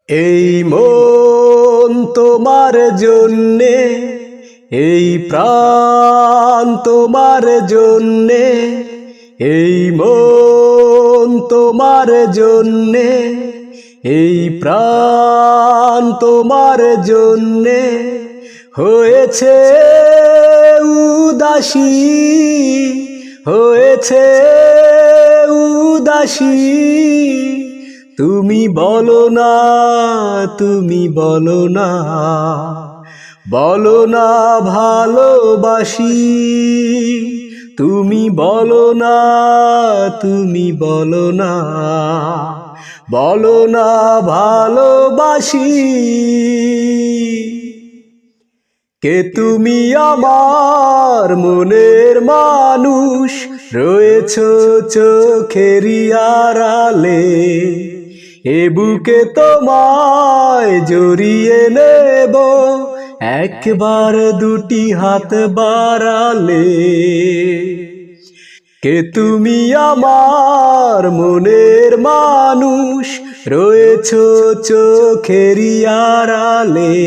এই মন তোমার জন্যে, এই প্রাণ তোমার জন্যে, এই মন তোমার জন্যে, এই প্রাণ তোমার জন্যে হয়েছে উদাসী, হয়েছে উদাসী। তুমি বলো না, তুমি বলো না, বলো না ভালোবাসি। তুমি বলো না, তুমি বলো না, বলো না ভালোবাসি। কে তুমি আমার মনের মানুষ, রয়েছো চোখেরই আড়ালে। এ বুকে তোমায় জড়িয়ে নেব, একবার দুটি হাত বাড়ালে। কে তুমি আমার মনের মানুষ, রয়েছো চোখেরই আড়ালে।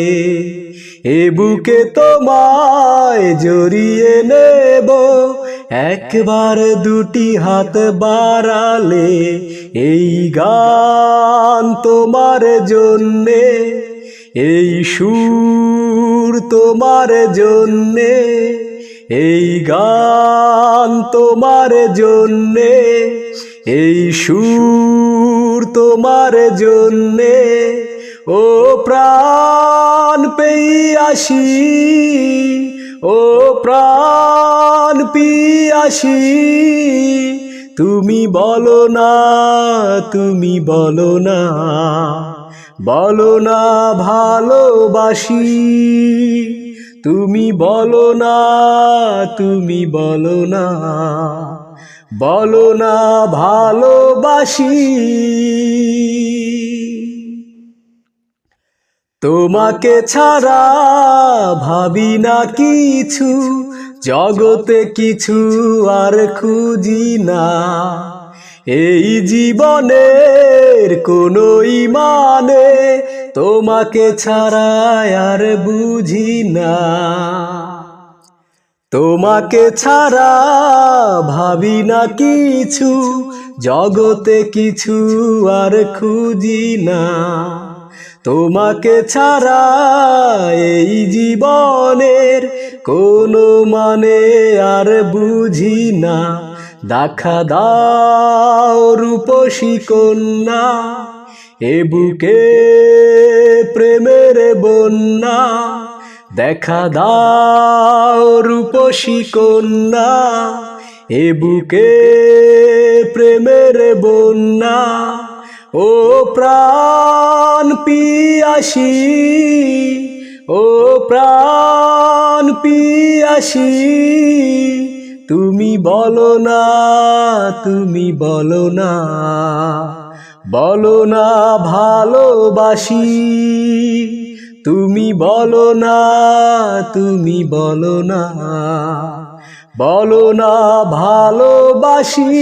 এ বুকে তোমায় জড়িয়ে নেব, একবার দুটি হাত বাড়ালে। এই গান তোমার জন্যে, এই সুর তোমার জন্যে, এই গান তোমার জন্যে, এই সুর তোমার জন্যে। ও প্রাণ পিয়াসী, ও প্রাণ পিয়াসী। তুমি বলো না, তুমি বলো না, বলো না ভালোবাসি। তুমি বলো না, তুমি বলো না, বলো না ভালোবাসি। তোমাকে ছাড়া ভাবি না কিছু, জগতে কিছু আর খুঁজি না। এই জীবনের কোনোই মানে তোমাকে ছাড়া আর বুঝি না। তোমাকে ছাড়া ভাবি না কিছু, জগতে কিছু আর খুঁজি না। তোমাকে ছাড়া এই জীবনের কোনো মানে আর বুঝি না। দেখা দাও রূপসী কন্যা, এ বুকে প্রেমের বন্যা। দেখা দাও রূপসী কন্যা, এ বুকে প্রেমের বন্যা। ও প্রাণ পিয়াসী, ও প্রাণ পিয়াসী। তুমি বলো না, তুমি বলো না, বলো না ভালোবাসি। তুমি বলো না, তুমি বলো না, বলো না ভালোবাসি।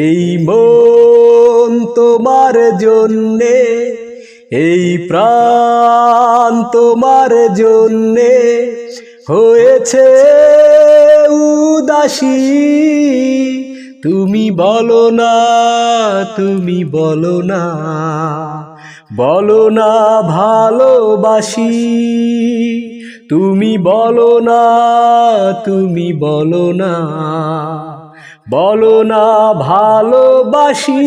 এই মন তোমার জন্যে, এই প্রাণ তোমার জন্যে হয়েছে উদাসী। তুমি বলো না, তুমি বলো না, বলো না ভালোবাসি। তুমি বলো না, তুমি বলো না, বলো না ভালোবাসি।